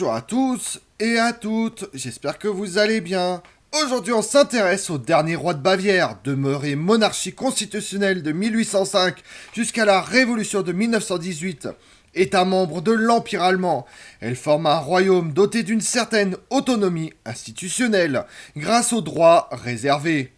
Bonjour à tous et à toutes, j'espère que vous allez bien. Aujourd'hui on s'intéresse au dernier roi de Bavière, demeuré monarchie constitutionnelle de 1805 jusqu'à la Révolution de 1918. État membre de l'Empire allemand, elle forme un royaume doté d'une certaine autonomie institutionnelle, grâce aux droits réservés.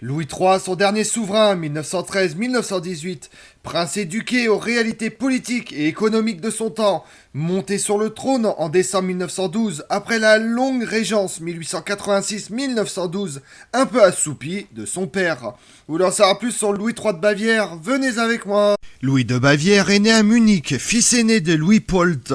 Louis III, son dernier souverain, 1913-1918, prince éduqué aux réalités politiques et économiques de son temps, monté sur le trône en décembre 1912 après la longue régence 1886-1912, un peu assoupie de son père. Vous voulez en savoir plus sur Louis III de Bavière? Venez avec moi. Louis de Bavière est né à Munich, fils aîné de Louis-Polt,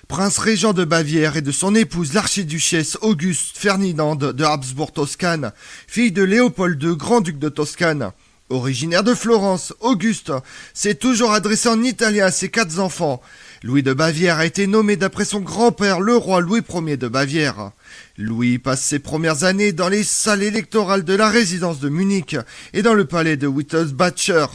prince régent de Bavière, et de son épouse l'archiduchesse Auguste Ferdinande de Habsbourg-Toscane, fille de Léopold II, grand-duc de Toscane. Originaire de Florence, Auguste s'est toujours adressé en italien à ses 4 enfants. Louis de Bavière a été nommé d'après son grand-père, le roi Louis Ier de Bavière. Louis passe ses premières années dans les salles électorales de la résidence de Munich et dans le palais de Wittelsbacher.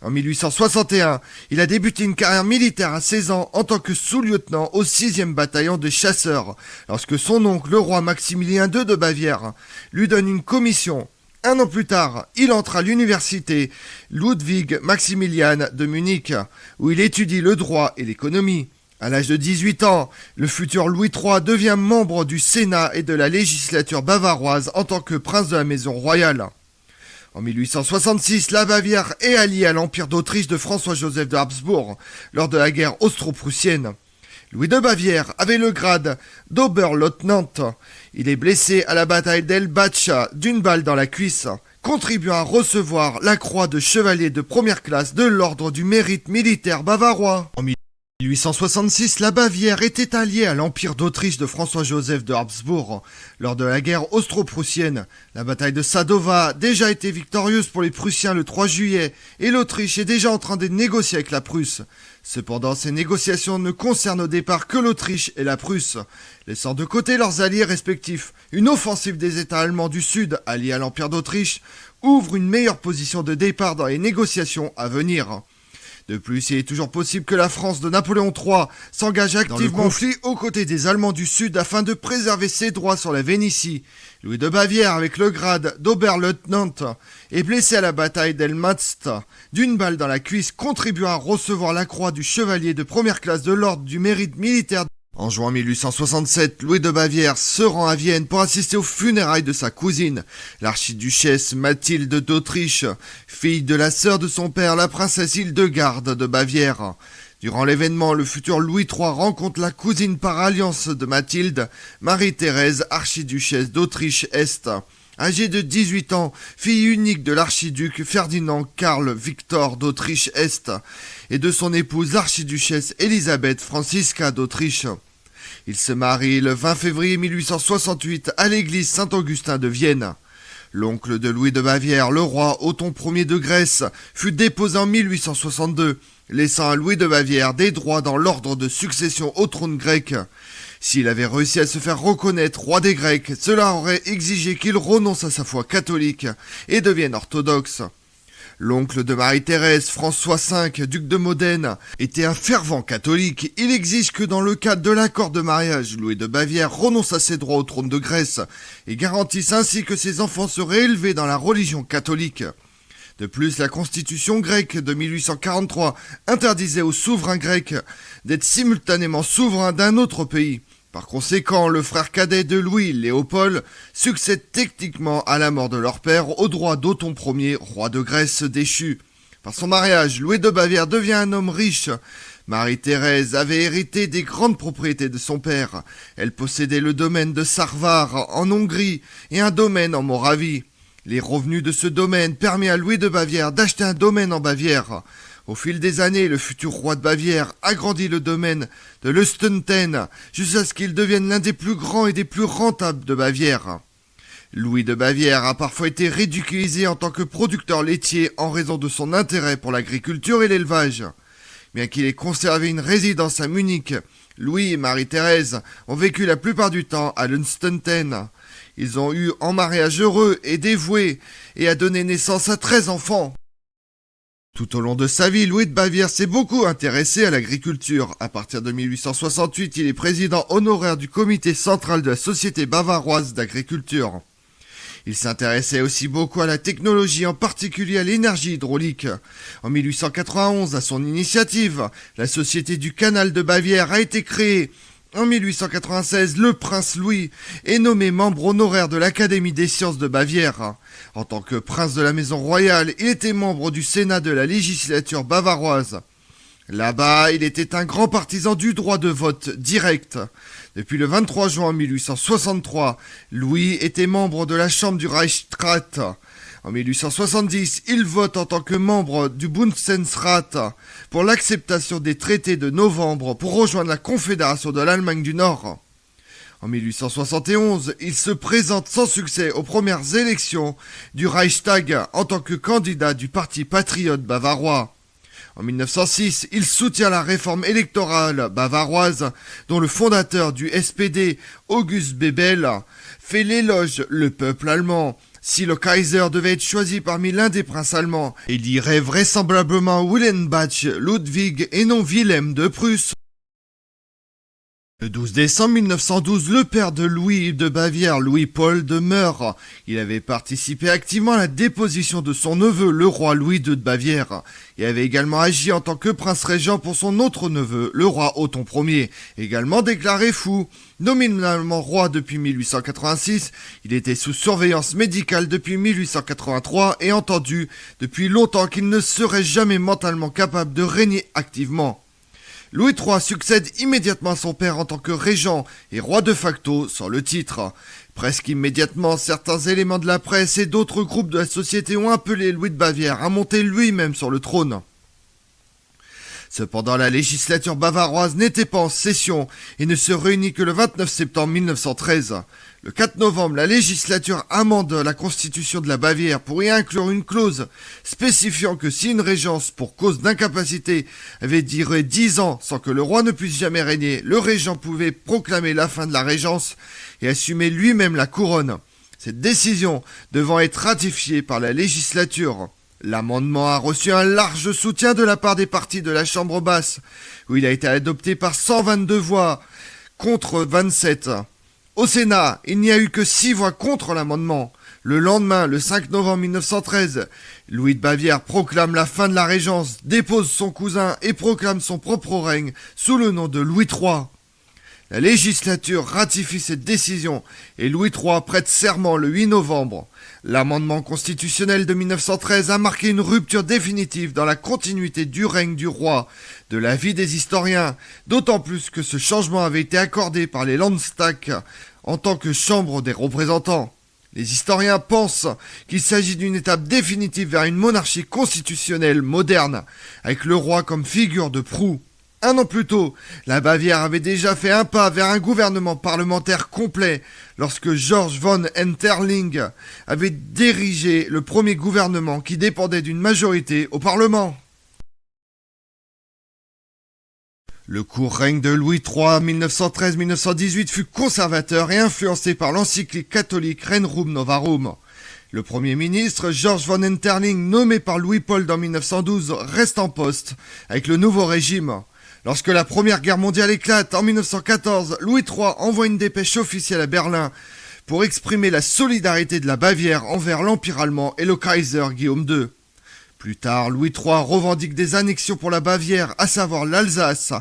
En 1861, il a débuté une carrière militaire à 16 ans en tant que sous-lieutenant au 6e bataillon de chasseurs, lorsque son oncle, le roi Maximilien II de Bavière, lui donne une commission. Un an plus tard, il entre à l'université Ludwig Maximilian de Munich, où il étudie le droit et l'économie. À l'âge de 18 ans, le futur Louis III devient membre du Sénat et de la législature bavaroise en tant que prince de la maison royale. En 1866, la Bavière est alliée à l'Empire d'Autriche de François-Joseph de Habsbourg lors de la guerre austro-prussienne. Louis de Bavière avait le grade d'Oberleutnant. Il est blessé à la bataille d'Elbach d'une balle dans la cuisse, contribuant à recevoir la croix de chevalier de première classe de l'ordre du mérite militaire bavarois. En 1866, la Bavière était alliée à l'Empire d'Autriche de François-Joseph de Habsbourg lors de la guerre austro-prussienne. La bataille de Sadowa a déjà été victorieuse pour les Prussiens le 3 juillet et l'Autriche est déjà en train de négocier avec la Prusse. Cependant, ces négociations ne concernent au départ que l'Autriche et la Prusse, laissant de côté leurs alliés respectifs. Une offensive des États allemands du Sud, alliés à l'Empire d'Autriche, ouvre une meilleure position de départ dans les négociations à venir. De plus, il est toujours possible que la France de Napoléon III s'engage activement dans le conflit aux côtés des Allemands du Sud afin de préserver ses droits sur la Vénétie. Louis de Bavière, avec le grade d'Oberleutnant, est blessé à la bataille d'Elmatz d'une balle dans la cuisse, contribuant à recevoir la croix du chevalier de première classe de l'ordre du mérite militaire. En juin 1867, Louis de Bavière se rend à Vienne pour assister aux funérailles de sa cousine, l'archiduchesse Mathilde d'Autriche, fille de la sœur de son père, la princesse Hildegarde de Bavière. Durant l'événement, le futur Louis III rencontre la cousine par alliance de Mathilde, Marie-Thérèse, archiduchesse d'Autriche-Est. Âgée de 18 ans, fille unique de l'archiduc Ferdinand Karl Victor d'Autriche-Est et de son épouse l'archiduchesse Élisabeth Franziska d'Autriche. Il se marie le 20 février 1868 à l'église Saint-Augustin de Vienne. L'oncle de Louis de Bavière, le roi Othon Ier de Grèce, fut déposé en 1862, laissant à Louis de Bavière des droits dans l'ordre de succession au trône grec. S'il avait réussi à se faire reconnaître roi des Grecs, cela aurait exigé qu'il renonce à sa foi catholique et devienne orthodoxe. L'oncle de Marie-Thérèse, François V, duc de Modène, était un fervent catholique. Il exige que dans le cadre de l'accord de mariage, Louis de Bavière renonce à ses droits au trône de Grèce et garantisse ainsi que ses enfants seraient élevés dans la religion catholique. De plus, la constitution grecque de 1843 interdisait aux souverains grecs d'être simultanément souverains d'un autre pays. Par conséquent, le frère cadet de Louis, Léopold, succède techniquement à la mort de leur père au droit d'Othon Ier, roi de Grèce déchu. Par son mariage, Louis de Bavière devient un homme riche. Marie-Thérèse avait hérité des grandes propriétés de son père. Elle possédait le domaine de Sarvar en Hongrie et un domaine en Moravie. Les revenus de ce domaine permirent à Louis de Bavière d'acheter un domaine en Bavière. Au fil des années, le futur roi de Bavière agrandit le domaine de Lustenten jusqu'à ce qu'il devienne l'un des plus grands et des plus rentables de Bavière. Louis de Bavière a parfois été ridiculisé en tant que producteur laitier en raison de son intérêt pour l'agriculture et l'élevage. Bien qu'il ait conservé une résidence à Munich, Louis et Marie-Thérèse ont vécu la plupart du temps à Lustenten. Ils ont eu un mariage heureux et dévoué et a donné naissance à 13 enfants. Tout au long de sa vie, Louis de Bavière s'est beaucoup intéressé à l'agriculture. À partir de 1868, il est président honoraire du comité central de la Société bavaroise d'agriculture. Il s'intéressait aussi beaucoup à la technologie, en particulier à l'énergie hydraulique. En 1891, à son initiative, la Société du Canal de Bavière a été créée. En 1896, le prince Louis est nommé membre honoraire de l'Académie des sciences de Bavière. En tant que prince de la maison royale, il était membre du Sénat de la législature bavaroise. Là-bas, il était un grand partisan du droit de vote direct. Depuis le 23 juin 1863, Louis était membre de la Chambre du Reichsrat. En 1870, il vote en tant que membre du Bundesrat pour l'acceptation des traités de novembre pour rejoindre la Confédération de l'Allemagne du Nord. En 1871, il se présente sans succès aux premières élections du Reichstag en tant que candidat du Parti patriote bavarois. En 1906, il soutient la réforme électorale bavaroise dont le fondateur du SPD, August Bebel, fait l'éloge le peuple allemand. Si le Kaiser devait être choisi parmi l'un des princes allemands, il irait vraisemblablement Wilhelmbach Ludwig et non Wilhelm de Prusse. Le 12 décembre 1912, le père de Louis de Bavière, Louis-Paul de meurt. Il avait participé activement à la déposition de son neveu, le roi Louis II de Bavière, et avait également agi en tant que prince-régent pour son autre neveu, le roi Othon Ier, également déclaré fou. Nominalement roi depuis 1886, il était sous surveillance médicale depuis 1883 et entendu depuis longtemps qu'il ne serait jamais mentalement capable de régner activement. Louis III succède immédiatement à son père en tant que régent et roi de facto sans le titre. Presque immédiatement, certains éléments de la presse et d'autres groupes de la société ont appelé Louis de Bavière à monter lui-même sur le trône. Cependant, la législature bavaroise n'était pas en session et ne se réunit que le 29 septembre 1913. Le 4 novembre, la législature amende la constitution de la Bavière pour y inclure une clause spécifiant que si une régence pour cause d'incapacité avait duré 10 ans sans que le roi ne puisse jamais régner, le régent pouvait proclamer la fin de la régence et assumer lui-même la couronne. Cette décision devant être ratifiée par la législature. L'amendement a reçu un large soutien de la part des partis de la Chambre basse, où il a été adopté par 122 voix contre 27. Au Sénat, il n'y a eu que 6 voix contre l'amendement. Le lendemain, le 5 novembre 1913, Louis de Bavière proclame la fin de la régence, dépose son cousin et proclame son propre règne sous le nom de Louis III. La législature ratifie cette décision et Louis III prête serment le 8 novembre. L'amendement constitutionnel de 1913 a marqué une rupture définitive dans la continuité du règne du roi, de l'avis des historiens, d'autant plus que ce changement avait été accordé par les Landtag en tant que chambre des représentants. Les historiens pensent qu'il s'agit d'une étape définitive vers une monarchie constitutionnelle moderne, avec le roi comme figure de proue. Un an plus tôt, la Bavière avait déjà fait un pas vers un gouvernement parlementaire complet lorsque Georg von Enterling avait dirigé le premier gouvernement qui dépendait d'une majorité au Parlement. Le court règne de Louis III 1913-1918 fut conservateur et influencé par l'encyclique catholique Rerum Novarum. Le Premier ministre, Georg von Enterling, nommé par Louis-Paul en 1912, reste en poste avec le nouveau régime. Lorsque la Première Guerre mondiale éclate en 1914, Louis III envoie une dépêche officielle à Berlin pour exprimer la solidarité de la Bavière envers l'Empire allemand et le Kaiser Guillaume II. Plus tard, Louis III revendique des annexions pour la Bavière, à savoir l'Alsace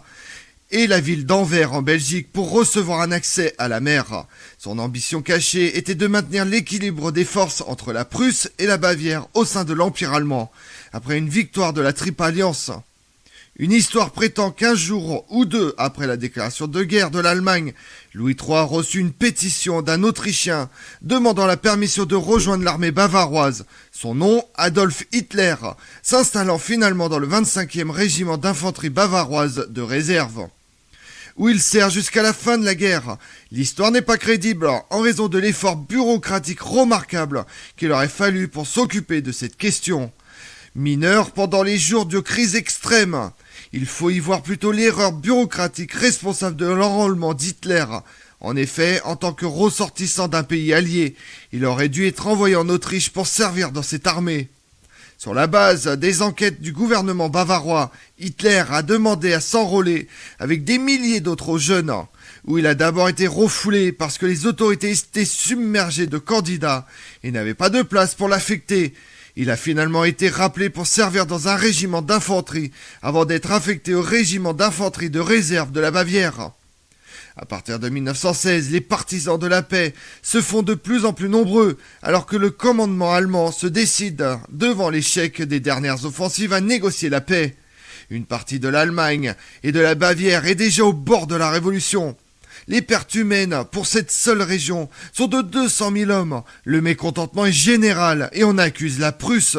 et la ville d'Anvers en Belgique pour recevoir un accès à la mer. Son ambition cachée était de maintenir l'équilibre des forces entre la Prusse et la Bavière au sein de l'Empire allemand, après une victoire de la Triple Alliance. Une histoire prétend qu'1 jour ou 2 après la déclaration de guerre de l'Allemagne, Louis III reçut une pétition d'un Autrichien demandant la permission de rejoindre l'armée bavaroise. Son nom, Adolf Hitler, s'installant finalement dans le 25e régiment d'infanterie bavaroise de réserve, où il sert jusqu'à la fin de la guerre. L'histoire n'est pas crédible en raison de l'effort bureaucratique remarquable qu'il aurait fallu pour s'occuper de cette question. Mineur pendant les jours de crise extrême, il faut y voir plutôt l'erreur bureaucratique responsable de l'enrôlement d'Hitler. En effet, en tant que ressortissant d'un pays allié, il aurait dû être envoyé en Autriche pour servir dans cette armée. Sur la base des enquêtes du gouvernement bavarois, Hitler a demandé à s'enrôler avec des milliers d'autres jeunes, où il a d'abord été refoulé parce que les autorités étaient submergées de candidats et n'avaient pas de place pour l'affecter. Il a finalement été rappelé pour servir dans un régiment d'infanterie avant d'être affecté au régiment d'infanterie de réserve de la Bavière. À partir de 1916, les partisans de la paix se font de plus en plus nombreux, alors que le commandement allemand se décide, devant l'échec des dernières offensives, à négocier la paix. Une partie de l'Allemagne et de la Bavière est déjà au bord de la révolution. Les pertes humaines pour cette seule région sont de 200 000 hommes. Le mécontentement est général et on accuse la Prusse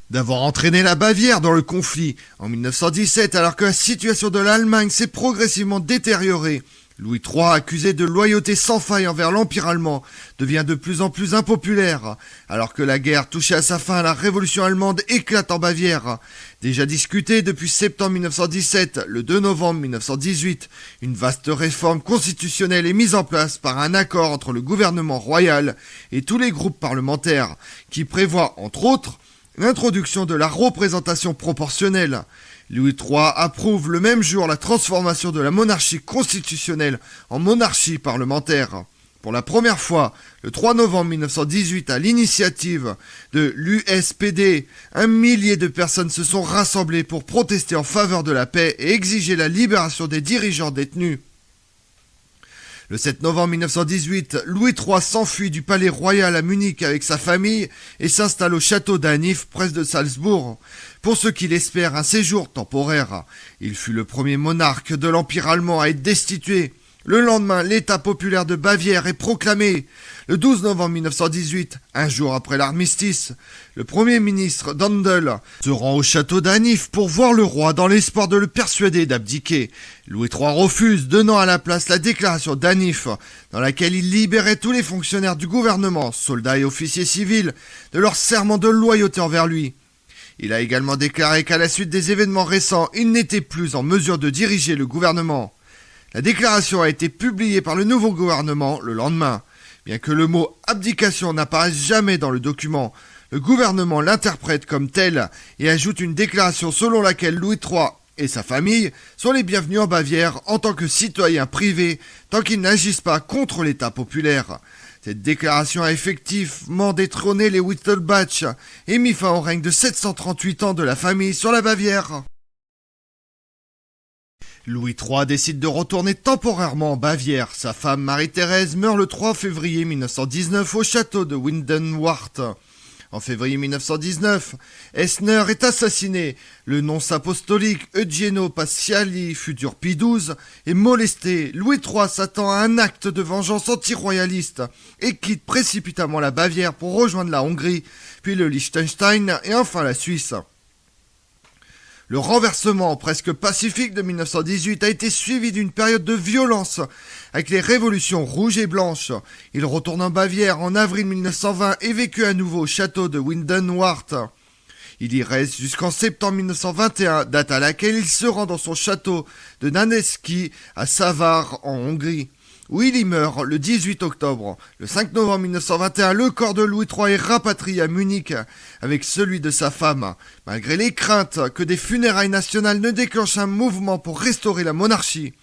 d'avoir entraîné la Bavière dans le conflit. En 1917, alors que la situation de l'Allemagne s'est progressivement détériorée, Louis III, accusé de loyauté sans faille envers l'Empire allemand, devient de plus en plus impopulaire. Alors que la guerre touchait à sa fin, la révolution allemande éclate en Bavière. Déjà discutée depuis septembre 1917, le 2 novembre 1918, une vaste réforme constitutionnelle est mise en place par un accord entre le gouvernement royal et tous les groupes parlementaires, qui prévoit, entre autres, l'introduction de la représentation proportionnelle. Louis III approuve le même jour la transformation de la monarchie constitutionnelle en monarchie parlementaire. Pour la première fois, le 3 novembre 1918, à l'initiative de l'USPD, 1 millier de personnes se sont rassemblées pour protester en faveur de la paix et exiger la libération des dirigeants détenus. Le 7 novembre 1918, Louis III s'enfuit du palais royal à Munich avec sa famille et s'installe au château d'Anif, près de Salzbourg, pour ce qu'il espère un séjour temporaire. Il fut le premier monarque de l'Empire allemand à être destitué. Le lendemain, l'État populaire de Bavière est proclamé. Le 12 novembre 1918, un jour après l'armistice, le Premier ministre Daendel se rend au château d'Anif pour voir le roi dans l'espoir de le persuader d'abdiquer. Louis III refuse, donnant à la place la déclaration d'Anif, dans laquelle il libérait tous les fonctionnaires du gouvernement, soldats et officiers civils, de leur serment de loyauté envers lui. Il a également déclaré qu'à la suite des événements récents, il n'était plus en mesure de diriger le gouvernement. La déclaration a été publiée par le nouveau gouvernement le lendemain. Bien que le mot « abdication » n'apparaisse jamais dans le document, le gouvernement l'interprète comme tel et ajoute une déclaration selon laquelle Louis III et sa famille sont les bienvenus en Bavière en tant que citoyens privés tant qu'ils n'agissent pas contre l'État populaire. Cette déclaration a effectivement détrôné les Wittelsbach et mis fin au règne de 738 ans de la famille sur la Bavière. Louis III décide de retourner temporairement en Bavière. Sa femme Marie-Thérèse meurt le 3 février 1919 au château de Windenwart. En février 1919, Esner est assassiné. Le nonce apostolique Eugenio Paciali, futur Pie XII, est molesté. Louis III s'attend à un acte de vengeance anti-royaliste et quitte précipitamment la Bavière pour rejoindre la Hongrie, puis le Liechtenstein et enfin la Suisse. Le renversement presque pacifique de 1918 a été suivi d'une période de violence avec les révolutions rouges et blanches. Il retourne en Bavière en avril 1920 et vécut à nouveau au château de Windenwart. Il y reste jusqu'en septembre 1921, date à laquelle il se rend dans son château de Naneski à Savar en Hongrie, où il y meurt le 18 octobre. Le 5 novembre 1921, le corps de Louis III est rapatrié à Munich avec celui de sa femme, malgré les craintes que des funérailles nationales ne déclenchent un mouvement pour restaurer la monarchie.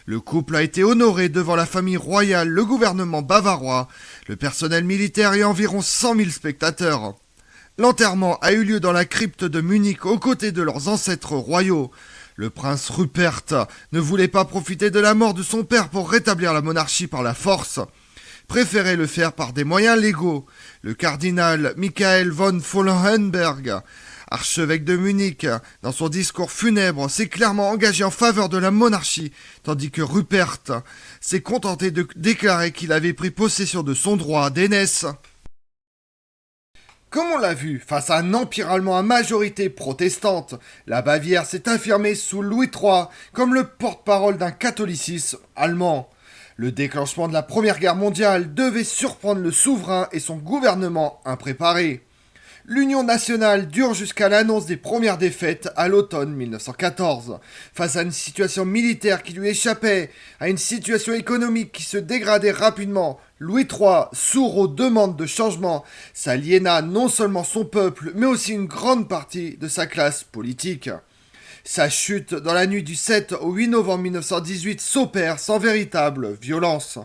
Le couple a été honoré devant la famille royale, le gouvernement bavarois, le personnel militaire et environ 100 000 spectateurs. L'enterrement a eu lieu dans la crypte de Munich aux côtés de leurs ancêtres royaux. Le prince Rupert ne voulait pas profiter de la mort de son père pour rétablir la monarchie par la force, préférait le faire par des moyens légaux. Le cardinal Michael von Vollenberg, archevêque de Munich, dans son discours funèbre, s'est clairement engagé en faveur de la monarchie, tandis que Rupert s'est contenté de déclarer qu'il avait pris possession de son droit d'aînesse. Comme on l'a vu, face à un empire allemand à majorité protestante, la Bavière s'est affirmée sous Louis III comme le porte-parole d'un catholicisme allemand. Le déclenchement de la Première Guerre mondiale devait surprendre le souverain et son gouvernement impréparés. L'Union nationale dure jusqu'à l'annonce des premières défaites à l'automne 1914, face à une situation militaire qui lui échappait, à une situation économique qui se dégradait rapidement. Louis III, sourd aux demandes de changement, s'aliéna non seulement son peuple, mais aussi une grande partie de sa classe politique. Sa chute dans la nuit du 7 au 8 novembre 1918 s'opère sans véritable violence.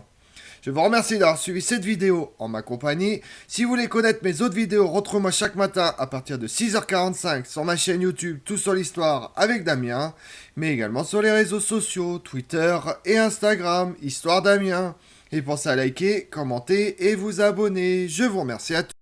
Je vous remercie d'avoir suivi cette vidéo en ma compagnie. Si vous voulez connaître mes autres vidéos, retrouvez-moi chaque matin à partir de 6h45 sur ma chaîne YouTube Tout sur l'Histoire avec Damien, mais également sur les réseaux sociaux, Twitter et Instagram, Histoire Damien. Et pensez à liker, commenter et vous abonner. Je vous remercie à tous.